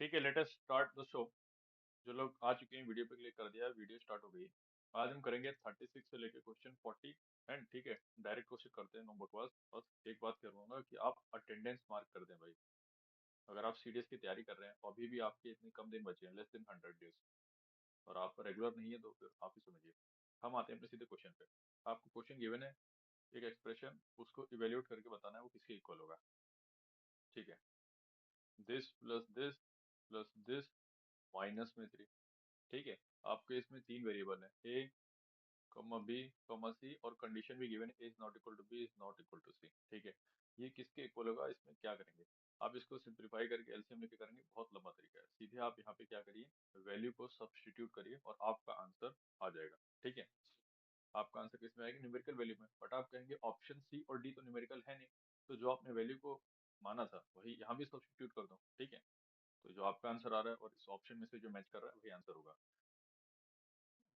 ठीक है, let us start the show. जो लोग आ चुके हैं वीडियो पे क्लिक कर दिया, वीडियो स्टार्ट हो गई। आज हम करेंगे 36 से लेके क्वेश्चन 40 एंड ठीक है, डायरेक्ट क्वेश्चन करते हैं, नो बकवास। बस एक बात करूंगा कि आप अटेंडेंस मार्क कर दें भाई। अगर आप सीडीएस की तैयारी कर रहे हैं और अभी भी आपके इतने कम दिन बचे हैं, लेस देन 100 डेज, और आप रेगुलर नहीं है तो फिर आप ही समझिए। हम आते हैं अपने सीधे क्वेश्चन पे। आपको क्वेश्चन गिवन है, एक एक्सप्रेशन, उसको इवेल्यूएट करके बताना है वो किसके इक्वल होगा। ठीक है, दिस प्लस दिस माइनस में 3। ठीक है, आपके इसमें तीन वेरिएबल है, A comma B comma C, और कंडीशन भी गिवन है, A is not equal to B is not equal to C. ठीक है, ये किसके इक्वल होगा, इसमें क्या करेंगे आप, इसको सिंप्लीफाई करके एलसीएम लेके करेंगे, बहुत लंबा तरीका है। सीधे आप यहाँ पे क्या करिए, वैल्यू को सब्स्टिट्यूट करिए और आपका आंसर आ जाएगा। ठीक है, आपका आंसर किस में आएगा, न्यूमेरिकल वैल्यू में। बट आप कहेंगे ऑप्शन सी और डी तो न्यूमेरिकल है नहीं, तो जो आपने वैल्यू को माना था वही यहाँ भी सब्स्टिट्यूट कर दो। ठीक है, तो जो आपका आंसर आ रहा है और इस ऑप्शन में से जो मैच कर रहा है वही आंसर होगा।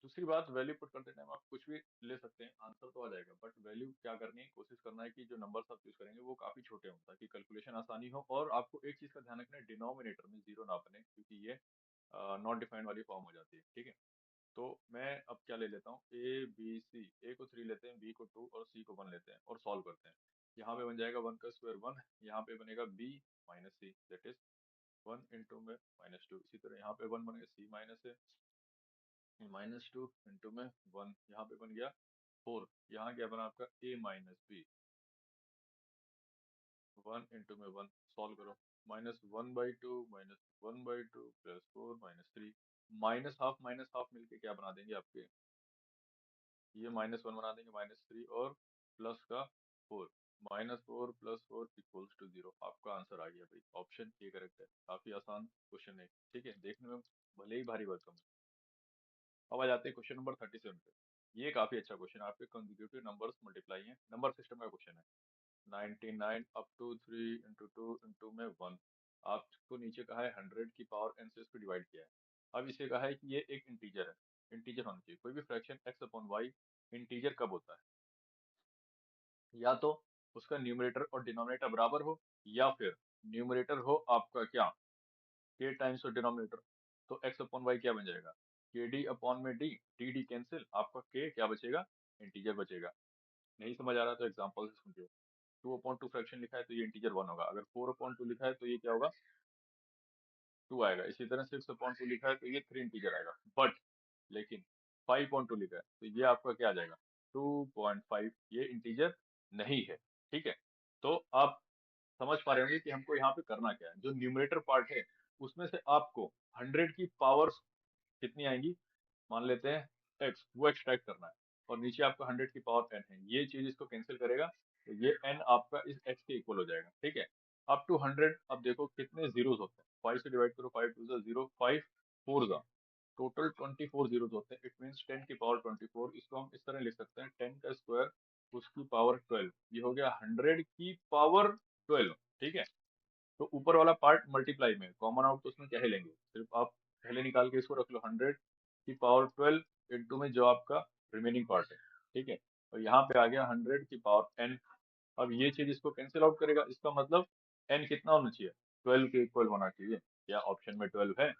दूसरी बात, वैल्यू पुट करते टाइम आप कुछ भी ले सकते हैं, आंसर तो आ जाएगा, बट वैल्यू क्या करनी है, कोशिश करना है कि जो नंबर्स आप यूज करेंगे वो काफी छोटे हों ताकि कैलकुलेशन आसानी हो। और आपको एक चीज का ध्यान रखना है, डिनोमिनेटर में जीरो ना बने, क्योंकि ये नॉट डिफाइंड वाली फॉर्म हो जाती है। ठीक है, तो मैं अब क्या ले लेता हूँ, ए बी सी, ए को 3 लेते हैं, बी को 2 और सी को 1 लेते हैं और सॉल्व करते हैं। यहाँ पे बन जाएगा 1 का स्क्वायर 1, यहाँ पे बनेगा B minus C, that is 1 into में -2। इसी तरह यहाँ पे 1 बनेगा, सी माइनस है, -2 इंटू में 1, यहाँ पे बन गया 4। यहाँ क्या बना आपका, a माइनस बी, 1 इंटू में 1, सॉल्व करो, -1/2 -1/2 +4 -3, माइनस हाफ मिलके क्या बना देंगे आपके, ये -1 बना देंगे, -3 और प्लस का 4, -4 + 4 = 0। आपका आंसर आ गया भाई, ऑप्शन ए करेक्ट है। काफी आसान क्वेश्चन है, ठीक है, देखने में भले ही भारी भरकम। अब आ जाते हैं क्वेश्चन नंबर 37 पे। ये काफी अच्छा क्वेश्चन है, आपके कंसेक्यूटिव नंबर्स मल्टीप्लाई है, नंबर सिस्टम का क्वेश्चन है। 99 अप टू 3 इंटू 2 इंटू में 1। आपको नीचे कहा है 100 की पावर n से इसको डिवाइड किया है। अब इसे कहा है कि ये एक इंटीजर है, इंटीजर होना चाहिए। कोई भी fraction x upon Y integer कब होता है, या तो उसका न्यूमरेटर और डिनोमिनेटर बराबर हो, या फिर न्यूमरेटर हो आपका क्या, k टाइम्स और डिनोमिनेटर। तो x अपॉन वाई क्या बन जाएगा, के डी अपॉन में डी, डी डी कैंसिल, आपका k क्या बचेगा, इंटीजर बचेगा। नहीं समझ आ रहा तो एग्जांपल से समझो। 2/2 फ्रैक्शन लिखा है तो ये इंटीजर 1 होगा, अगर 4/2 लिखा है तो ये क्या होगा, 2 आएगा। इसी तरह 6/2 लिखा है तो ये 3 इंटीजर आएगा। बट लेकिन 5/2 लिखा है तो ये आपका क्या आ जाएगा, 2.5, ये इंटीजर नहीं है। ठीक है, तो आप समझ पा रहे होंगे कि हमको यहाँ पे करना क्या है। जो न्यूमरेटर पार्ट है उसमें से आपको 100 की पावर्स कितनी आएंगी, मान लेते हैं x, वो एक्सट्रैक्ट करना है, और नीचे आपका 100 की पावर n है, ये चीज इसको कैंसिल करेगा तो ये n आपका इस x के इक्वल हो जाएगा। ठीक है, अप टू 100, अब देखो कितने जीरोस होते हैं, 5 से डिवाइड करो, 5 2 0, 5 4 जा, टोटल 24 जीरोस होते हैं। इट मींस 10 की पावर 24। इसको हम इस तरह लिख सकते हैं, 10 का स्क्वायर उसकी पावर 12, ये हो गया 100 की पावर 12। ठीक है, तो ऊपर वाला पार्ट मल्टीप्लाई में, कॉमन आउट तो उसमें क्या ही लेंगे, सिर्फ आप पहले निकाल के इसको रख लो, 100 की पावर 12 इंटू में जो आपका रिमेनिंग पार्ट है। ठीक है, और यहाँ पे आ गया 100 की पावर n। अब ये चीज इसको कैंसिल आउट करेगा, इसका मतलब n कितना होना चाहिए, 12 के इक्वल होना चाहिए। या ऑप्शन में 12 है,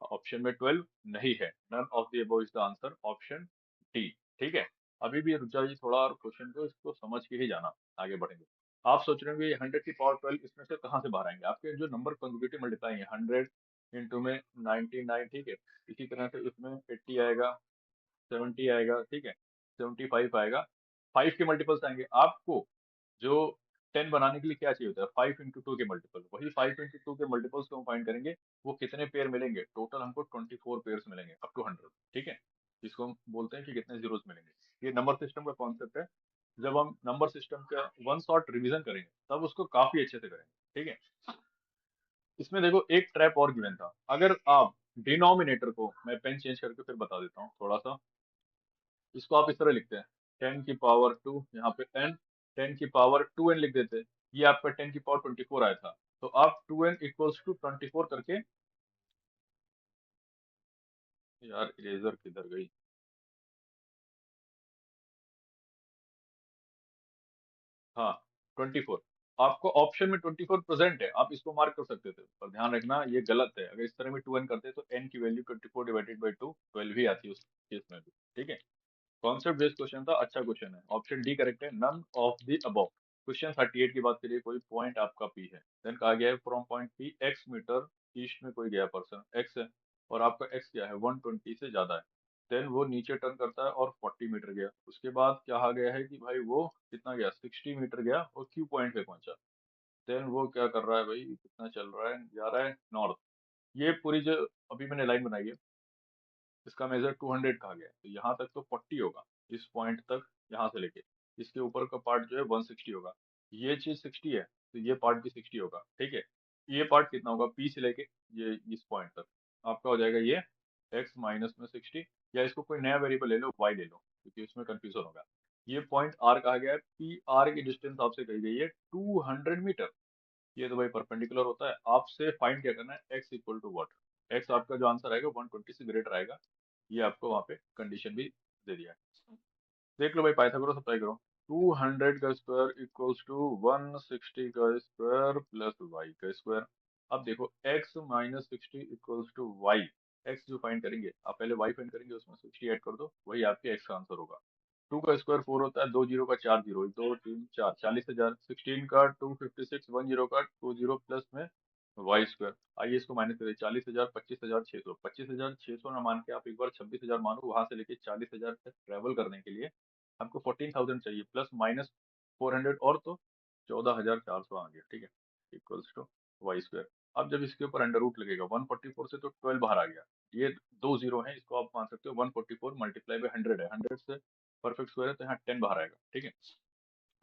ऑप्शन में 12 नहीं है, none of the above is the answer, option D. ठीक है, अभी भी रुक जाइए थोड़ा, और क्वेश्चन को इसको समझ के ही जाना, आगे बढ़ेंगे। आप सोच रहे होंगे ये 100 की पावर 12 इसमें से कहाँ से बाहर आएंगे, आपके जो नंबर कंसेक्यूटिव मल्टीप्लाई है, 100 इंटू में 99। ठीक है, इसी तरह से इसमें 80 आएगा, 70 आएगा, ठीक है, 75 आएगा, 5 के मल्टीपल्स आएंगे। आपको जो 10 बनाने के लिए क्या चाहिए होता है, 5 इंटू 2 के मल्टीपल, वही 5 इंटू 2 के मल्टीपल्स को हम फाइंड करेंगे। वो कितने पेयर मिलेंगे, टोटल हमको 24 पेयर्स मिलेंगे अप टू 100। ठीक है, जिसको हम बोलते हैं कि कितने जीरोस मिलेंगे। ये नंबर सिस्टम का कॉन्सेप्ट है। जब हम नंबर सिस्टम का वन शॉट रिवीजन करेंगे तब उसको काफी अच्छे से करेंगे। ठीक है, इसमें देखो एक ट्रैप और गिवन था, अगर आप डिनोमिनेटर को, मैं पेन चेंज करके फिर बता देता हूँ थोड़ा सा, इसको आप इस तरह लिखते हैं, 10 की पावर 2, यहाँ पे n, 10 की पावर 2n लिख देते हैं। ये आपका 10 की पावर 24 आया था, तो आप 2n इक्वल्स टू 24 करके, यार इरेजर किधर गई, हाँ 24, आपको ऑप्शन में 24 प्रेजेंट है, आप इसको मार्क कर सकते थे, पर ध्यान रखना ये गलत है। अगर इस तरह में 2n करते तो n की वैल्यू 24 डिवाइडेड बाई 2 12 ही आती है उस केस में भी। ठीक है, कॉन्सेप्ट बेस्ड क्वेश्चन था, अच्छा क्वेश्चन है। ऑप्शन डी करेक्ट है, none of the above. Question 38 की बात करिए, कोई पॉइंट आपका पी है, देन कहा गया है from point P X metre east में कोई गया पर्सन एक्स है, और आपका एक्स क्या है 120 से ज्यादा है। देन वो नीचे टर्न करता है और 40 मीटर गया। उसके बाद कहा गया है कि भाई वो कितना गया, 60 मीटर गया और क्यू पॉइंट पे पहुंचा। देन वो क्या कर रहा है भाई, कितना चल रहा है, जा रहा है नॉर्थ। ये पूरी जो अभी मैंने लाइन बनाई है, इसका मेजर 200 कहा गया है, तो यहाँ तक तो 40 होगा इस पॉइंट तक, यहाँ से लेके इसके ऊपर का पार्ट जो है 160 होगा। ये चीज 60 है तो ये पार्ट भी 60 होगा। ठीक है, ये पार्ट कितना होगा, पी से लेके ये इस पॉइंट तक आपका हो जाएगा ये x माइनस में 60, या इसको कोई नया वेरिएबल ले लो, y ले लो, क्योंकि उसमें कंफ्यूजन होगा। ये पॉइंट r कहा गया है, पी आर की डिस्टेंस आपसे कही गई है 200 मीटर। ये तो भाई परपेंडिकुलर होता है, आपसे फाइंड क्या करना है, x equal to what. x आपका जो आंसर आएगा 120 से ग्रेटर आएगा, ये आपको वहां पे कंडीशन भी दे दिया है। देख लो भाई, पाइथागोरस अप्लाई करो। 200 का स्क्वायर इक्वल्स टू 160 का स्क्वायर प्लस वाई का स्क्वायर। अब देखो x minus 60 equals to Y. x जो फाइंड करेंगे, आप पहले y फाइंड करेंगे, उसमें 60 ऐड कर दो, वही आपके x का आंसर होगा। 2 का स्क्वायर 4 होता है, 2 जीरो का 4 जीरो, 2 3 4 40,000। 16 का 256, 1 जीरो का 2 जीरो प्लस में वाई स्क्वायर। आइए इसको माइनस करें, 40,000 25,600, 25,600 ना मान के आप एक बार 26,000 मानो, वहां से लेके 40,000 तक ट्रेवल करने के लिए आपको 14,000 चाहिए, प्लस माइनस 400 और तो 14,400 आ गया। ठीक है, इक्वल्स टू वाई स्क्वायर। अब जब इसके ऊपर अंडर रूट लगेगा 144 से, तो 12 बाहर आ गया। ये दो जीरो है, इसको आप मान सकते हो 144 मल्टीप्लाई बाई 100 है, 100 से परफेक्ट स्क्वायर है, तो यहाँ 10 बाहर आएगा। ठीक है,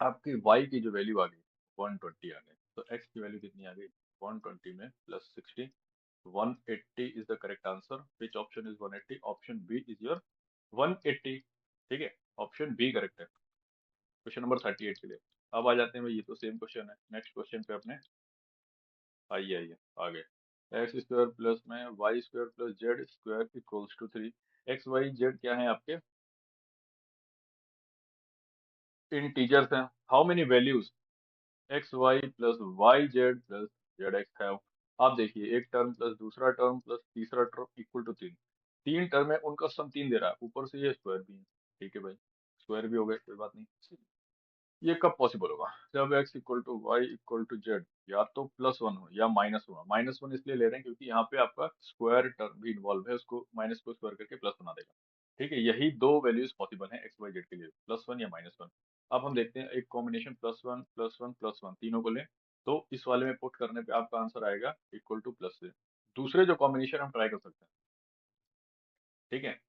आपकी y की जो वैल्यू आ गई 120 आ गई, तो x की वैल्यू कितनी आ गई 120 में plus 60, 180 is the correct answer. Which option is 180? Option B is your 180। ठीक है, ऑप्शन बी करेक्ट है क्वेश्चन नंबर 38 के लिए। अब आ जाते हैं भाई, ये तो सेम क्वेश्चन है, नेक्स्ट क्वेश्चन पे अपने आइए आइए आगे। एक्स स्क्वायर प्लस में Y square plus Z square equals to 3। X Y Z क्या है आपके, इंटीजर्स हैं। How many values X Y plus Y Z plus Z X है। आप देखिए, एक टर्म प्लस दूसरा टर्म प्लस तीसरा टर्म इक्वल टू 3। तीन टर्म है, उनका सम 3 दे रहा है, ऊपर से ये स्क्वायर भी है। ठीक है भाई, स्क्वायर भी हो गए, कोई बात नहीं। ये कब पॉसिबल होगा, जब x equal to Y equal to Z या तो +1 हो या -1 हो। -1 इसलिए ले रहे हैं क्योंकि यहाँ पे आपका स्क्वायर टर्म भी इन्वॉल्व है, उसको माइनस को स्क्वायर करके प्लस बना देगा। ठीक है, यही दो वैल्यूज पॉसिबल हैं एक्स वाई जेड के लिए, +1 या -1। अब हम देखते हैं एक कॉम्बिनेशन +1 +1 +1 तीनों को लें, तो इस वाले में पुट करने पे आपका आंसर आएगा इक्वल टू प्लस से। दूसरे जो कॉम्बिनेशन हम ट्राई कर सकते हैं, ठीक है,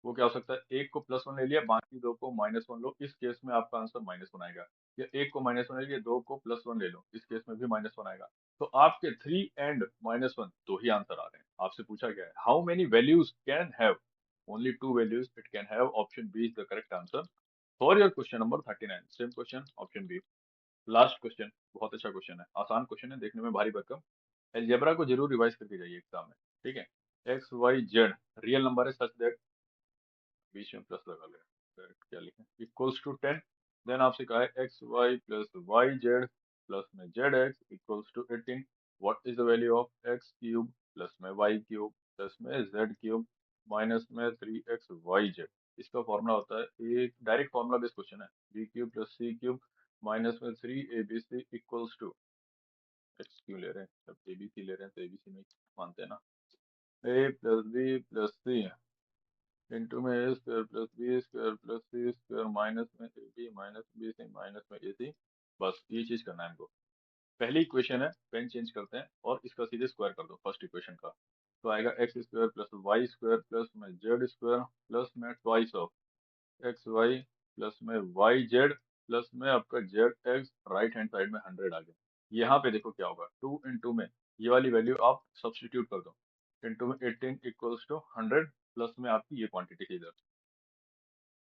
वो क्या हो सकता है, एक को +1 ले लिया, बाकी दो को -1 लो, इस केस में आपका आंसर -1 आएगा। या एक को -1 ले लिया, दो को +1 ले लो, इस केस में भी -1 आएगा। तो आपके 3 एंड -1 दो ही आंसर आ रहे हैं। आपसे पूछा गया है how many values can have, only two values it can have. Option B is the correct answer for your question number 39। Same question, option B. Last question, बहुत अच्छा क्वेश्चन है, आसान क्वेश्चन है, देखने में भारी भरकम। एलजेब्रा को जरूर रिवाइज करके जाइए एग्जाम में। ठीक है, X Y Z real number है सच दैट, बीच में प्लस लगा ले, फिर क्या लिखें, इक्वल्स टू 10। देन आपसे कहा है X Y plus Y Z plus में Z X equals to 18। What is the value of X cube plus में वाई क्यूब प्लस में जेड क्यूब माइनस में 3x वाई जेड। इसका फॉर्मूला होता है, एक डायरेक्ट फॉर्मूला बेस्ड क्वेश्चन है, B cube plus C cube minus में 3abc equals to, x क्यों ले रहे हैं, जब एबीसी ले रहे हैं तो एबीसी में ही मानते हैं ना, A plus B plus C into में A square plus B square plus C square minus में A B minus B C minus में ए सी। बस ये चीज करना है हमको। पहली इक्वेशन है, पेन चेंज करते हैं और इसका सीधे स्क्वायर कर दो फर्स्ट इक्वेशन का, तो आएगा एक्स स्क्वायर प्लस वाई स्क्वायर प्लस में जेड स्क्वायर प्लस में twice of X Y plus में वाई जेड प्लस में आपका Z X, right hand side में 100 आ गया। यहाँ पे देखो क्या होगा, 2 इंटू में ये वाली वैल्यू आप सब्सटीट्यूट कर दो, इंटू में 18 इक्वल्स टू 100 प्लस में आपकी ये क्वांटिटी इधर,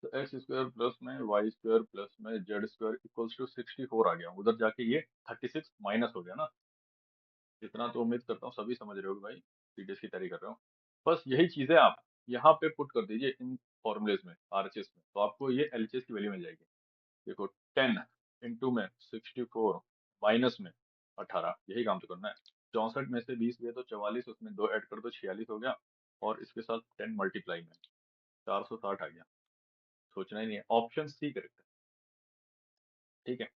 तो एक्स स्क्वायर प्लस में वाई स्क्वायर प्लस में जेड स्क्वायर इक्वल्स टू 64 आ गया। उधर जाके ये 36 माइनस हो गया ना। इतना तो उम्मीद करता हूँ सभी समझ रहे हो भाई, सीडीएस की तैयारी कर रहे हो। बस यही चीजें आप यहाँ पे पुट कर दीजिए इन फॉर्मुलेज में, आरएचएस में, तो आपको ये एलएचएस की वैल्यू मिल जाएगी। देखो 10 इंटू में 64 माइनस में 18, यही काम तो करना है। 64 में से 20 गए तो 44, उसमें 2 ऐड कर दो 46 हो गया, और इसके साथ 10 मल्टीप्लाई में 460 आ गया। सोचना ही नहीं है, ऑप्शन सी करेक्ट है। ठीक है,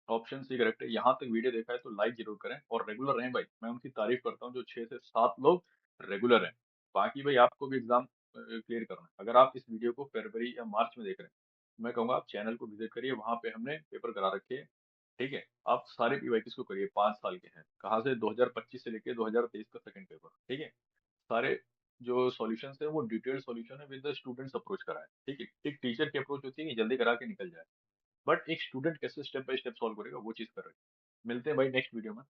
ऑप्शन सी करेक्ट है। यहाँ तक वीडियो देखा है तो लाइक जरूर करें और रेगुलर रहें भाई, मैं उनकी तारीफ करता हूँ जो 6 से 7 लोग रेगुलर हैं। बाकी भाई आपको भी एग्जाम क्लियर करना है, अगर आप इस वीडियो को फरवरी या मार्च में देख रहे हैं, मैं कहूँगा आप चैनल को विजिट करिए, वहाँ पे हमने पेपर करा रखे हैं। ठीक है, आप सारे पीवाईक्यूज को करिए, 5 साल के हैं, कहाँ से 2025 से लेके 2023 का सेकंड पेपर। ठीक है, सारे जो सॉल्यूशंस है वो डिटेल्ड सॉल्यूशन है, विद द स्टूडेंट्स अप्रोच करा है। ठीक है, एक टीचर की अप्रोच होती है कि जल्दी करा के निकल जाए, बट एक स्टूडेंट कैसे स्टेप बाय स्टेप सॉल्व करेगा वो चीज कर रहे हैं। मिलते हैं भाई नेक्स्ट वीडियो में।